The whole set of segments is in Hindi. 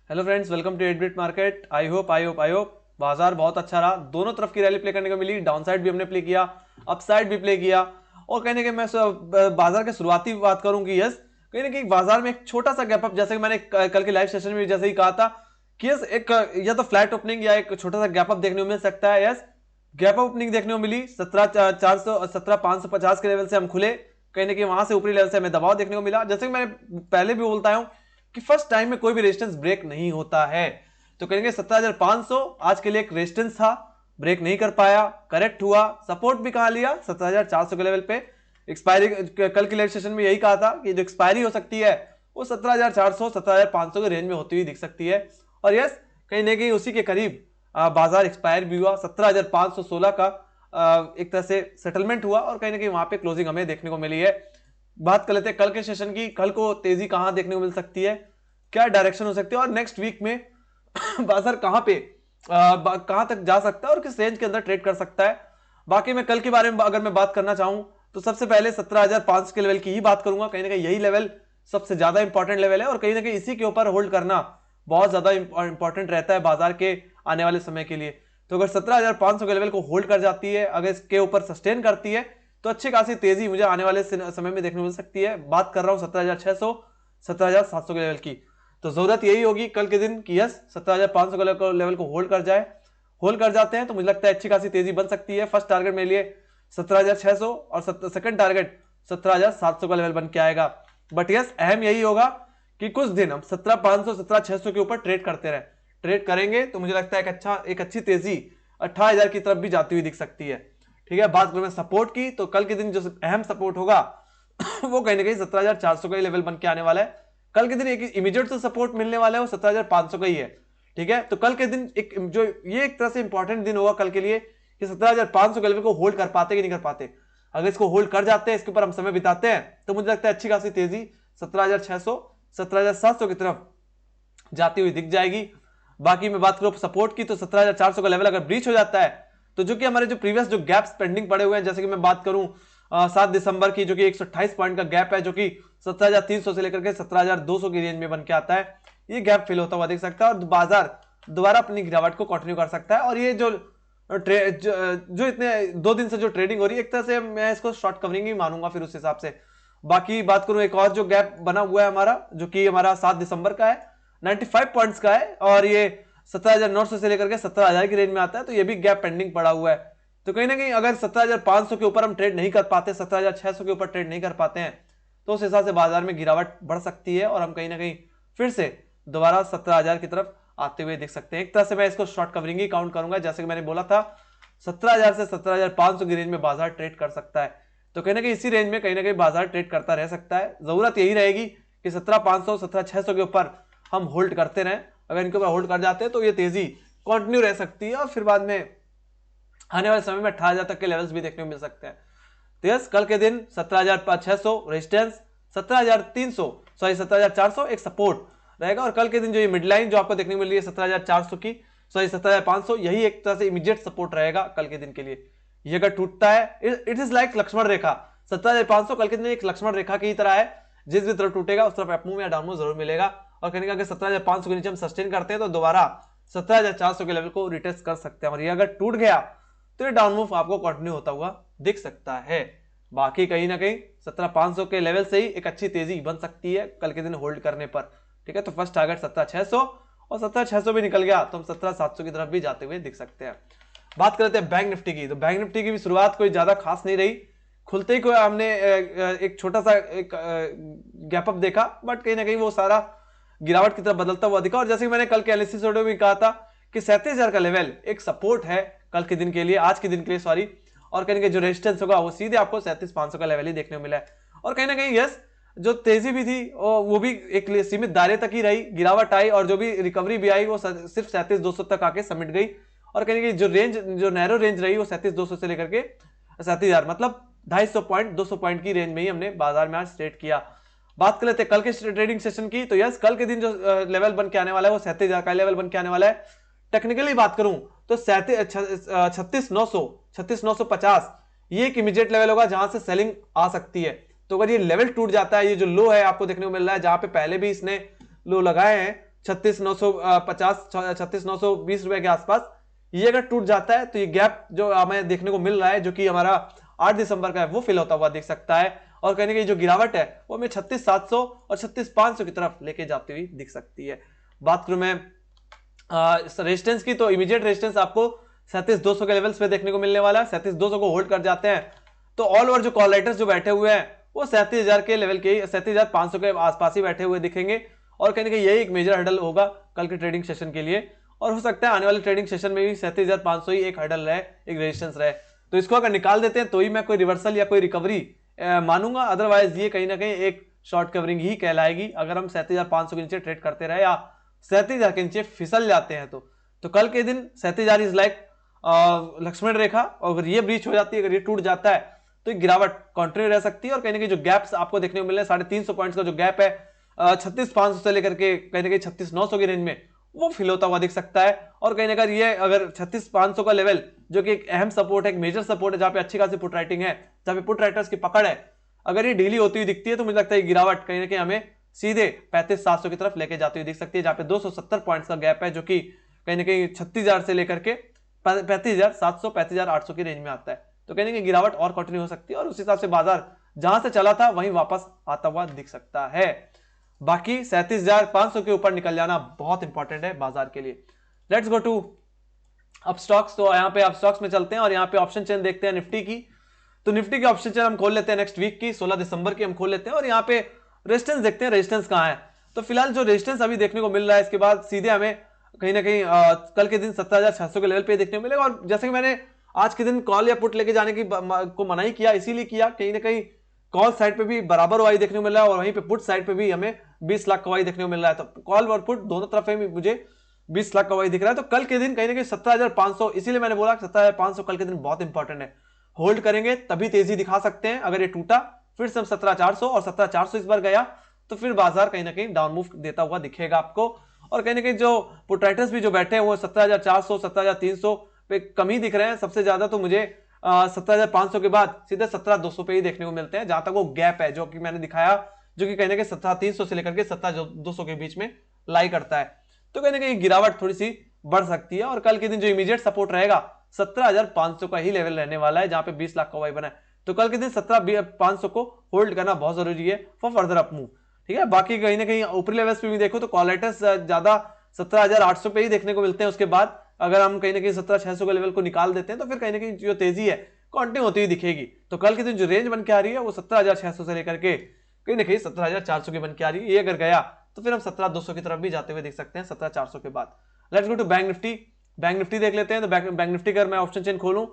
Hello friends, welcome to 8 bit market. I hope बाजार बहुत अच्छा रहा। दोनों तरफ की रैली प्ले करने को मिली। डाउन साइड भी हमने प्ले किया, अप साइड भी प्ले किया। और कहीं ना कहीं मैं बाजार के शुरुआती बात करूं कि यस, कहीं ना कहीं बाजार में एक छोटा सा गैप अप, जैसे कि मैंने कल के लाइव सेशन में जैसे ही कहा था कि यस, एक या तो फ्लैट ओपनिंग या एक छोटा सा गैप अप देखने को मिल सकता है। यस, गैप अप ओपनिंग देखने को मिली 17,400 17,550 के लेवल से हम खुले। कहीं ना कहीं वहां से ऊपरी लेवल से हमें दबाव देखने को मिला। जैसे कि मैंने पहले भी बोलता हूं कि फर्स्ट टाइम में कोई भी रेजिस्टेंस ब्रेक नहीं होता है। तो कहेंगे 17,500 आज के लिए एक रेजिस्टेंस था, ब्रेक नहीं कर पाया, करेक्ट हुआ। सपोर्ट भी कहां लिया? 17,400 के लेवल पे। एक्सपायरी कल के सेशन में यही कहा था कि जो एक्सपायरी हो सकती है वो 17,400 17,500 के रेंज में होती हुई दिख सकती है। और यस, कहीं ना कहीं उसी के करीब बाजार एक्सपायर भी हुआ। 17,516 का एक तरह से सेटलमेंट हुआ और कहीं ना कहीं वहां पे क्लोजिंग हमें देखने को मिली है। बात कर लेते हैं कल के सेशन की। कल को तेजी कहां देखने को मिल सकती है, क्या डायरेक्शन हो सकती है, और नेक्स्ट वीक में बाजार कहां पे कहां तक जा सकता है और किस रेंज के अंदर ट्रेड कर सकता है। बाकी मैं कल के बारे में अगर मैं बात करना चाहूं तो सबसे पहले 17,500 के लेवल की ही बात करूंगा। कहीं ना कहीं यही लेवल सबसे ज्यादा इंपॉर्टेंट लेवल है और कहीं ना कहीं इसी के ऊपर होल्ड करना बहुत ज्यादा इंपॉर्टेंट रहता है बाजार के आने वाले समय के लिए। तो अगर 17,500 के लेवल को होल्ड कर जाती है, अगर इसके ऊपर सस्टेन करती है, तो अच्छी खासी तेजी मुझे आने वाले समय में देखने को मिल सकती है। बात कर रहा हूं 17,600 17,700 के लेवल की। तो जरूरत यही होगी कल के दिन कि यस, 17,500 के लेवल को होल्ड कर जाए। होल्ड कर जाते हैं तो मुझे लगता है अच्छी खासी तेजी बन सकती है। फर्स्ट टारगेट मेरे लिए 17,600 और सेकंड टारगेट 17,700 का लेवल बन के आएगा। बट यस, अहम यही होगा कि कुछ दिन हम 17,500 17,600 के ऊपर ट्रेड करते रहे। ट्रेड करेंगे तो मुझे लगता है एक अच्छी तेजी 18,000 की तरफ भी जाती हुई दिख सकती है। ठीक है, बात करूं सपोर्ट की तो कल के दिन जो अहम सपोर्ट होगा वो कहीं ना कहीं 17,400 का ही लेवल बन के आने वाला है। कल के दिन एक इमीडिएट से सपोर्ट मिलने वाला है वो 17,500 का ही है। ठीक है, तो कल के दिन एक जो ये एक तरह से इंपॉर्टेंट दिन होगा कल के लिए कि 17,500 के लेवल को होल्ड कर पाते कि नहीं कर पाते। अगर इसको होल्ड कर जाते हैं, इसके ऊपर हम समय बिताते हैं, तो मुझे लगता है अच्छी खासी तेजी 17,600 17,700 की तरफ जाती हुई दिख जाएगी। बाकी मैं बात करूं सपोर्ट की तो 17,400 का लेवल अगर ब्रीच हो जाता है तो जो कि हमारे जो प्रीवियस जो गैप्स पेंडिंग पड़े हुए हैं, जैसे कि मैं बात करूं 7 दिसंबर की, जो कि 128 पॉइंट का गैप है, जो कि 17,300 से लेकर के 17,200 की रेंज में बन के आता है, ये गैप फिल होता हुआ दिख सकता है और बाजार दोबारा अपनी गिरावट को कंटिन्यू कर सकता है। और ये जो इतने 2 दिन से जो ट्रेडिंग हो रही है, एक तरह से मैं इसको शॉर्ट कवरिंग ही मानूंगा फिर उस हिसाब से। बाकी बात करूं एक और जो गैप बना हुआ है हमारा, जो कि हमारा 7 दिसंबर का है, 95 पॉइंट्स का है और ये 17,900 से लेकर के 17,000 की रेंज में आता है, तो ये भी गैप पेंडिंग पड़ा हुआ है। तो कहीं ना कहीं अगर 17,500 के ऊपर हम ट्रेड नहीं कर पाते, 17,600 के ऊपर ट्रेड नहीं कर पाते हैं, तो उस हिसाब से बाजार में गिरावट बढ़ सकती है और हम कहीं ना कहीं फिर से दोबारा 17,000 की तरफ आते हुए दिख सकते हैं। एक तरह से मैं इसको शॉर्ट कवरिंग ही काउंट करूंगा। जैसे कि मैंने बोला था 17,000 से 17,500 की रेंज में बाजार ट्रेड कर सकता है। तो कहीं ना कहीं इसी रेंज में कहीं ना कहीं बाजार ट्रेड करता रह सकता है। जरूरत यही रहेगी कि 17,500 17,600 के ऊपर हम होल्ड करते रहें। अगर इनके ऊपर होल्ड कर जाते हैं तो ये तेजी कंटिन्यू रह सकती है और फिर बाद में आने वाले समय में 18,000 तक के लेवल्स भी देखने को मिल सकते हैं। तो यस, कल के दिन 17,600 रेजिस्टेंस, 17,300 सॉरी 17,400 एक सपोर्ट रहेगा और कल के दिन जो ये मिड लाइन जो आपको देखने को मिल रही है 17,400 की, सॉरी 17,500, यही एक तरह से इमीडिएट सपोर्ट रहेगा कल के दिन के लिए। ये अगर टूटता है, इट इज लाइक लक्ष्मण रेखा। 17,500 कल के दिन एक लक्ष्मण रेखा की तरह है, जिस भी तरफ टूटेगा उस तरफ अप मूव या डाउन मूव जरूर मिलेगा। और कहने का अगर 17,500 के नीचे हम सस्टेन करते हैं तो दोबारा 17,400 के लेवल को रिटेस्ट कर सकते हैं और ये अगर टूट गया तो ये डाउन मूव आपको कंटिन्यू होता हुआ दिख सकता है। बाकी कहीं ना कहीं 17,500 के लेवल से ही एक अच्छी तेजी बन सकती है कल के दिन होल्ड करने पर। ठीक है, तो फर्स्ट टारगेट 17,600 और 17,600 भी निकल गया तो हम 17,700 की तरफ भी जाते हुए दिख सकते हैं। बात करते हैं बैंक निफ्टी की। तो बैंक निफ्टी की भी शुरुआत कोई ज्यादा खास नहीं रही। खुलते ही कोई हमने एक छोटा सा एक गैप अप देखा, बट कहीं ना कहीं वो सारा गिरावट की तरफ बदलता हुआ दिखा। और जैसे कि मैंने कल के एनालिसिस वीडियो में कहा था कि 37,000 का लेवल एक सपोर्ट है कल के दिन के लिए, आज के दिन के लिए सॉरी। और कहीं ना कहीं जो रेजिस्टेंस होगा वो सीधे आपको 37,500 का लेवल ही देखने को मिला है। और कहीं ना कहीं यस, जो तेजी भी थी वो भी एक सीमित दायरे तक ही रही। गिरावट आई और जो भी रिकवरी भी आई वो सिर्फ 37,200 तक आके समिट गई। और कहीं ना कहीं जो रेंज, जो नैरो रेंज रही वो 37,200 से लेकर के 37,000, मतलब 250 पॉइंट 200 पॉइंट की रेंज में ही हमने बाजार में आज ट्रेड किया। बात कर लेते हैं कल के ट्रेडिंग सेशन की। तो यस, कल के दिन जो लेवल बन के आने वाला है वो 37,000 का लेवल बन के आने वाला है। टेक्निकली बात करूं तो 36,950 ये एक इमीडिएट लेवल होगा जहां से सेलिंग आ सकती है। तो अगर ये लेवल टूट जाता है, ये जो लो है आपको देखने को मिल रहा है, जहां पे पहले भी इसने लो लगाए हैं 36,950 36,920 रुपए के आसपास, ये अगर टूट जाता है तो ये गैप जो हमें देखने को मिल रहा है, जो कि हमारा 8 दिसंबर का है, वो फिल होता हुआ दिख सकता है। और कहने की जो गिरावट है वो हमें 36,700 और 36,500 की तरफ लेके जाती हुई दिख सकती है। बात करूं मैं रेजिस्टेंस की, तो इमीडिएट रेजिस्टेंस आपको 37,200 के लेवल्स पे देखने को मिलने वाला है। 37,200 को होल्ड कर जाते हैं तो ऑल ओवर जो कॉल राइटर्स जो बैठे हुए हैं वो 37,000 के लेवल के, 37,500 के आसपास ही बैठे हुए दिखेंगे। और कहने कि यही एक मेजर हर्डल होगा कल के ट्रेडिंग सेशन के लिए, और हो सकता है आने वाले ट्रेडिंग सेशन में भी 37,500 ही एक हर्डल रहे, एक रेजिस्टेंस रहे। तो इसको अगर निकाल देते हैं तो ही मैं कोई रिवर्सल या कोई रिकवरी मानूंगा, अदरवाइज ये कहीं ना कहीं एक शॉर्ट कवरिंग ही कहलाएगी अगर हम 37,500 के नीचे ट्रेड करते रहे या 37,000 के नीचे फिसल जाते हैं। तो कल के दिन 37,000 इज लाइक लक्ष्मण रेखा, और अगर ये ब्रीच हो जाती है, अगर ये टूट जाता है तो गिरावट कंटिन्यू रह सकती है। और कहीं ना कहीं जो गैप्स आपको देखने को मिल रहे हैं 350 पॉइंट्स का जो गैप है 36,500 से लेकर के कहीं ना कहीं 36,900 की रेंज में, वो फिल होता हुआ दिख सकता है। और कहीं ना कहीं ये अगर 36,500 का लेवल जो कि एक अहम सपोर्ट है, एक मेजर सपोर्ट है, जहां पे अच्छी खासी पुट राइटिंग है, जहां पे पुट राइटर्स की पकड़ है, अगर ये डेली होती हुई दिखती है तो मुझे लगता है गिरावट कहीं ना कहीं हमें सीधे 35,700 की तरफ लेके जाती हुई दिख सकती है, जहां पे 270 पॉइंट्स का गैप है, जो कि कहीं ना कहीं 36,000 से लेकर के 35,700 35,800 की रेंज में आता है। तो कहने की गिरावट और कंटिन्यू हो सकती है और उस हिसाब से बाजार जहां से चला था वहीं वापस आता हुआ दिख सकता है। बाकी 37,500 के ऊपर निकल जाना बहुत इंपॉर्टेंट है बाजार के लिए। Let's go to up stocks. तो यहाँ पे अप स्टॉक्स में चलते हैं और यहाँ पे ऑप्शन चेन देखते हैं निफ्टी की। तो निफ्टी की ऑप्शन चेन हम खोल लेते हैं नेक्स्ट वीक की, 16 दिसंबर की हम खोल लेते हैं और यहाँ पे रेजिस्टेंस देखते हैं, रेजिस्टेंस कहाँ है। तो फिलहाल जो रेजिस्टेंस अभी देखने को मिल रहा है, इसके बाद सीधे हमें कहीं ना कहीं कल के दिन 17,600 के लेवल पे देखने को मिलेगा। और जैसे कि मैंने आज के दिन कॉल या पुट लेके जाने की को मनाही किया, इसीलिए किया कहीं ना कहीं कॉल साइड पे भी बराबर वाई देखने को मिल रहा है और वहीं पे पुट साइड पे भी हमें 20 लाख का वाई देखने को मिल रहा है। तो कॉल और पुट दोनों तरफ में मुझे 20 लाख का वाई दिख रहा है। तो कल के दिन कहीं ना कहीं 17,500, इसीलिए मैंने बोला 17,500 कल के दिन बहुत इंपॉर्टेंट है। होल्ड करेंगे तभी तेजी दिखा सकते हैं। अगर ये टूटा फिर से 17,400 और 17,400 इस बार गया तो फिर बाजार कहीं ना कहीं डाउन मूव देता हुआ दिखेगा आपको। और कहीं ना कहीं जो पुट राइटर्स भी जो बैठे हैं वो 17,400 17,300 पे कम ही दिख रहे हैं। सबसे ज्यादा तो मुझे 17,500 के बाद सीधे 17,200 पे ही देखने को मिलते हैं, जहां तक वो गैप है जो कि मैंने दिखाया, जो कि कहीं ना कहीं 17,300 से लेकर के 17,200 के बीच में लाई करता है। तो कहीं ना कहीं गिरावट थोड़ी सी बढ़ सकती है और कल के दिन जो इमीडिएट सपोर्ट रहेगा 17,500 का ही लेवल रहने वाला है, जहां पे 20 लाख का वाई बना है। तो कल के दिन 17,500 को होल्ड करना बहुत जरूरी है फॉर फर्दर अप मूव। ठीक है, बाकी कहीं ना कहीं ऊपरी लेवल्स पे भी देखो तो कॉल राइटर्स ज्यादा 17,800 पे ही देखने को मिलते हैं। उसके बाद अगर हम कहीं ना कहीं 17,600 के लेवल को निकाल देते हैं तो फिर कहीं ना कहीं जो तेजी है कंटिन्यू होती हुई दिखेगी। तो कल के दिन जो रेंज बन के आ रही है वो 17,600 से लेकर के कहीं ना कहीं 17,400 की बन के आ रही है। ये अगर गया तो फिर हम 17,200 की तरफ भी जाते हुए देख सकते हैं 17,400 के बाद। Let's go to bank Nifty. Bank Nifty देख लेते हैं। तो बैंक निफ्टी अगर मैं ऑप्शन चेन खोलूं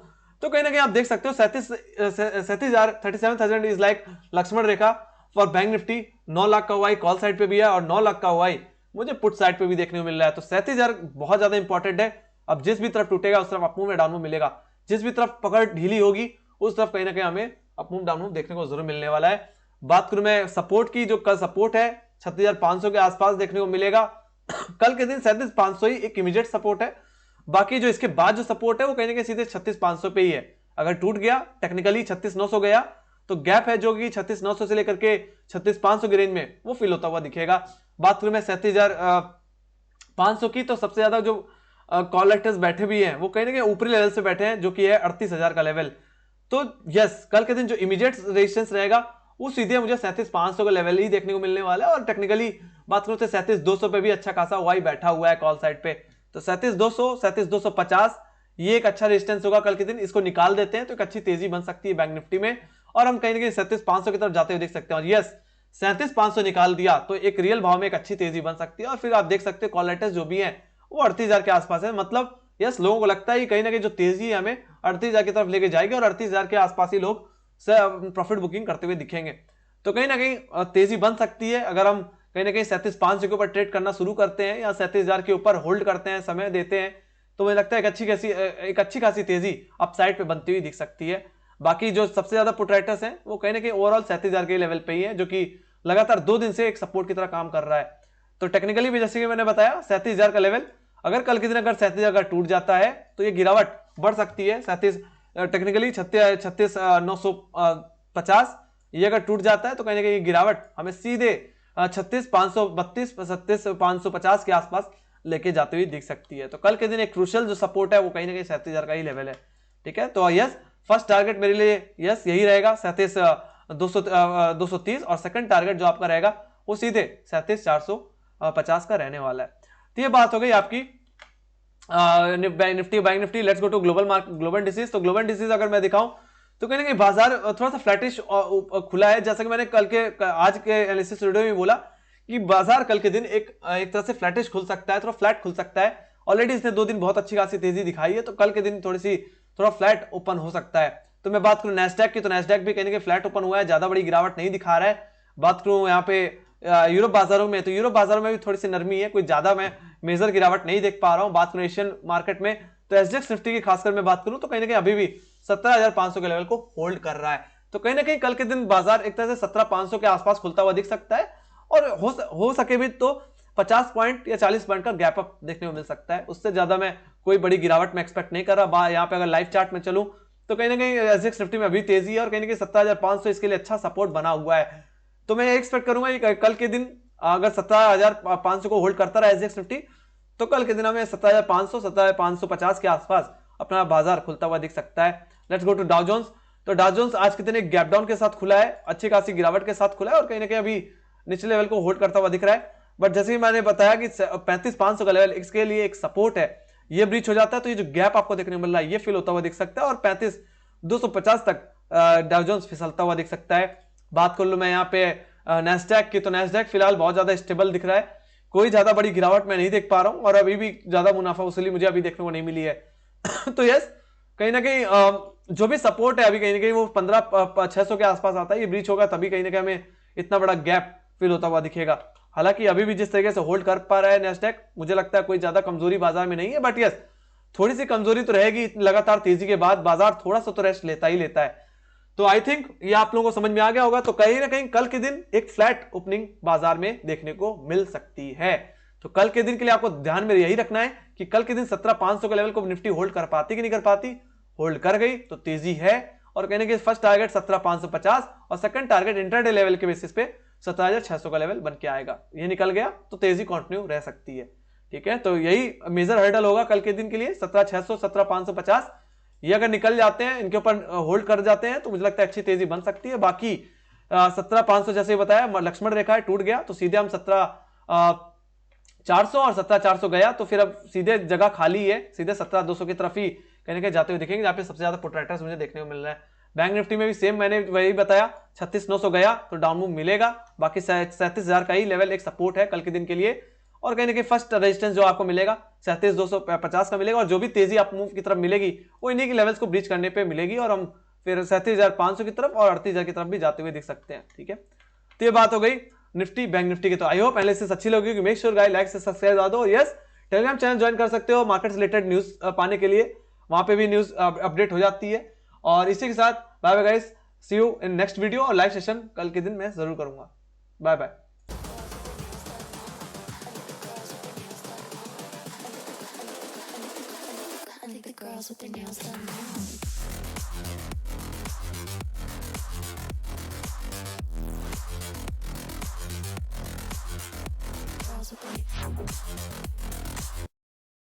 तो कहीं ना कहीं आप देख सकते हो 37,000 is like Lakshman rekha for bank Nifty. 9 lakh का वाई कॉल साइड पे भी है और 9 लाख का वाई मुझे पुट साइड पे भी देखने को मिल रहा है। तो 37,000 बहुत ज्यादा इंपॉर्टेंट है। अब जिस भी तरफ टूटेगा उस तरफ अपमूव में डाउन मूव मिलेगा, जिस भी तरफ पकड़ ढीली होगी उस तरफ कहीं ना कहीं हमें अपमूव डाउन मूव देखने को जरूर मिलने वाला है। बात करूं मैं सपोर्ट की, जो कल सपोर्ट है 36,500 के आसपास देखने को मिलेगा। कल के दिन 37,500 ही एक इमीडिएट सपोर्ट है। बाकी जो इसके बाद जो सपोर्ट है वो कहीं ना कहीं सीधे 36,500 पे ही है। अगर टूट गया टेक्निकली 36,900 गया तो गैप है जो कि 36,900 से लेकर के 36,500 की रेंज में वो फिल होता हुआ दिखेगा। बात करूं मैं 37,500 की, तो सबसे ज्यादा जो कॉल राइटर्स बैठे भी हैं वो कहीं ना कहीं ऊपरी लेवल से बैठे हैं, जो कि है 38,000 का लेवल। तो यस, कल के दिन जो इमीडिएट रेजिस्टेंस रहेगा वो सीधे मुझे 37,500 का लेवल ही देखने को मिलने वाला है। और टेक्निकली बात करूं तो 37,200 पे भी अच्छा खासा वाई बैठा हुआ है कॉल साइड पे। तो 37,200 37,250 ये एक अच्छा रेजिस्टेंस होगा कल के दिन। इसको निकाल देते हैं तो एक अच्छी तेजी बन सकती है बैंक निफ्टी में और हम कहीं ना कहीं 37,500 की तरफ जाते हुए देख सकते हैं। और यस, 37,500 निकाल दिया तो एक रियल भाव में एक अच्छी तेजी बन सकती है। और फिर आप देख सकते हैं कॉल राइटर्स जो भी है वो 38,000 के आसपास है। मतलब यस, लोगों को लगता है कहीं ना कहीं जो तेजी है हमें 38,000 की तरफ लेके जाएगी और 38,000 के आसपास ही लोग प्रॉफिट बुकिंग करते हुए दिखेंगे। तो कहीं ना कहीं तेजी बन सकती है अगर हम कहीं ना कहीं 37,500 के ऊपर ट्रेड करना शुरू करते हैं या 37,000 के ऊपर होल्ड करते हैं, समय देते हैं, तो मुझे लगता है एक अच्छी खासी तेजी अपसाइड पे बनती हुई दिख सकती है। बाकी जो सबसे ज्यादा पुट राइटर्स हैं वो कहीं ना कहीं ओवरऑल 37,000 के लेवल पे ही है, जो कि लगातार 2 दिन से एक सपोर्ट की तरह काम कर रहा है। तो टेक्निकली भी जैसे कि मैंने बताया 37,000 का लेवल अगर कल के दिन अगर 37,000 का टूट जाता है तो ये गिरावट बढ़ सकती है। टेक्निकली 36,950 ये अगर टूट जाता है तो कहीं ना कहीं गिरावट हमें सीधे 36,532 37,550 के आसपास लेके जाते हुए दिख सकती है। तो कल के दिन एक क्रूशियल जो सपोर्ट है वो कहीं ना कहीं 37,000 का ही लेवल है। ठीक है, तो यस फर्स्ट टारगेट मेरे लिए यस यही रहेगा 37,230 और सेकंड टारगेट जो आपका रहेगा वो सीधे 37,450 का रहने वाला है। तो ये बात हो गई आपकी Nifty bank Nifty. Let's go to global indices. तो ग्लोबल इंडिसेस अगर मैं दिखाऊं तो कहीं ना कहीं बाजार थोड़ा सा फ्लैटिश खुला है, जैसा कि मैंने आज के एनालिसिस वीडियो में बोला कि बाजार कल के दिन एक तरह से फ्लैटिश खुल सकता है, थोड़ा फ्लैट खुल सकता है। ऑलरेडी इसने 2 दिन बहुत अच्छी खासी तेजी दिखाई है, तो कल के दिन थोड़ा फ्लैट ओपन हो सकता है। तो मैं बात करूं नैस्डैक की, तो नैस्डैक भी कहीं ना कहीं फ्लैट ओपन हुआ है, ज्यादा बड़ी गिरावट नहीं दिखा रहा है। बात करूं यहाँ पे यूरोप बाजारों में, तो यूरोप बाजारों में भी थोड़ी सी नरमी है, कोई ज्यादा मैं मेजर गिरावट नहीं देख पा रहा हूं। बात करूं एशियन मार्केट में, तो एसजीएक्स निफ्टी की खासकर मैं बात करूं तो कहीं ना कहीं अभी भी 17,500 के लेवल को होल्ड कर रहा है। तो कहीं ना कहीं कल के दिन बाजार एक तरह से 17,500 के आसपास खुलता हुआ दिख सकता है, और हो सके भी तो 50 पॉइंट या 40 पॉइंट का गैप अप देखने को मिल सकता है। उससे ज्यादा मैं कोई बड़ी गिरावट में एक्सपेक्ट नहीं कर रहा। यहाँ पे अगर लाइव चार्ट में चलूं तो कहीं ना कहीं एसजीएक्स निफ्टी में अभी तेजी है, और कहीं ना कहीं 17,500 इसके लिए अच्छा सपोर्ट बना हुआ है। तो मैं एक्सपेक्ट करूंगा कि कल के दिन अगर 17,500 को होल्ड करता रहा एसजीएक्स निफ्टी, तो कल के दिन हमें 17,500 17,550 के आसपास अपना बाजार खुलता हुआ दिख सकता है। Let's go to Dow Jones. तो डाउ जोन्स आज के दिन एक गैप डाउन के साथ खुला है, अच्छी खासी गिरावट के साथ खुला है, और कहीं ना कहीं अभी निचले लेवल को होल्ड करता हुआ दिख रहा है। बट जैसे कि मैंने बताया कि 35,500 का लेवल इसके लिए एक सपोर्ट है, ये ब्रीच हो जाता है तो ये जो गैप आपको देखने को मिल रहा है ये फिल होता हुआ दिख सकता है, और 35,250 तक डाउ जोन्स फिसलता हुआ दिख सकता है। बात कर लूं मैं यहाँ पे नैस्डैक की, तो नैस्डैक फिलहाल बहुत ज्यादा स्टेबल दिख रहा है, कोई ज्यादा बड़ी गिरावट मैं नहीं देख पा रहा हूं, और अभी भी ज्यादा मुनाफा वसूली मुझे अभी देखने को नहीं मिली है। तो यस कहीं ना कहीं जो भी सपोर्ट है अभी कहीं ना कहीं वो 15,600 के आसपास आता है, ये ब्रीच होगा तभी कहीं ना कहीं हमें इतना बड़ा गैप फिल होता हुआ दिखेगा। हालांकि अभी भी जिस तरीके से होल्ड कर पा रहा है नैस्डैक, मुझे लगता है कोई ज्यादा कमजोरी बाजार में नहीं है, बट यस थोड़ी सी कमजोरी तो रहेगी। लगातार तेजी के बाद बाजार थोड़ा सा तो रेस्ट लेता ही लेता है। तो आई थिंक ये आप लोगों को समझ में आ गया होगा। तो कहीं ना कहीं कल के दिन एक फ्लैट ओपनिंग बाजार में देखने को मिल सकती है। तो कल के दिन के लिए आपको ध्यान में यही रखना है कि कल के दिन 17,500 के लेवल को निफ्टी होल्ड कर पाती कि नहीं कर पाती। होल्ड कर गई तो तेजी है, और कहने के फर्स्ट टारगेट 17,550 और सेकंड टारगेट इंटरडे लेवल के बेसिस पे 17,600 का लेवल बन के आएगा। ये निकल गया तो तेजी कंटिन्यू रह सकती है। ठीक है, तो यही मेजर हर्डल होगा कल के दिन के लिए 17,600 17,550। ये अगर निकल जाते हैं, इनके ऊपर होल्ड कर जाते हैं, तो मुझे लगता है अच्छी तेजी बन सकती है। बाकी 17,500 जैसे बताया लक्ष्मण रेखा है, टूट गया तो सीधे हम 17,400 और 17,400 गया तो फिर अब सीधे जगह खाली है, सीधे 17,200 की तरफ ही कहीं ना कहीं जाते हुए दिखेंगे, जहाँ पे सबसे ज्यादा प्रोट्रैक्टर्स मुझे देखने को मिल रहा है। बैंक निफ्टी में भी सेम मैंने वही बताया 36,900 गया तो डाउन मूव मिलेगा। बाकी 37,000 का ही लेवल एक सपोर्ट है कल के दिन के लिए, और कहीं ना कहीं फर्स्ट रेजिस्टेंस जो आपको मिलेगा 37,250 का मिलेगा, और जो भी तेजी आप मूव की तरफ मिलेगी वो इन्हीं के लेवल्स को ब्रीच करने पे मिलेगी, और हम फिर 37,500 की तरफ और 38,000 की तरफ भी जाते हुए दिख सकते हैं। ठीक है, तो ये बात हो गई निफ्टी बैंक निफ्टी की। तो आई होप एनालिसिस अच्छी लगी, मेक श्योर गाइस लाइक से सब्सक्राइब कर दो। यस टेलीग्राम चैनल ज्वाइन कर सकते हो मार्केट रिलेटेड न्यूज पाने के लिए, वहां पे भी न्यूज अपडेट हो जाती है। और इसी के साथ bye bye guys, see you in next video, और लाइव सेशन कल के दिन मैं जरूर करूंगा। Bye bye. Girls with their nails done now. Girls with their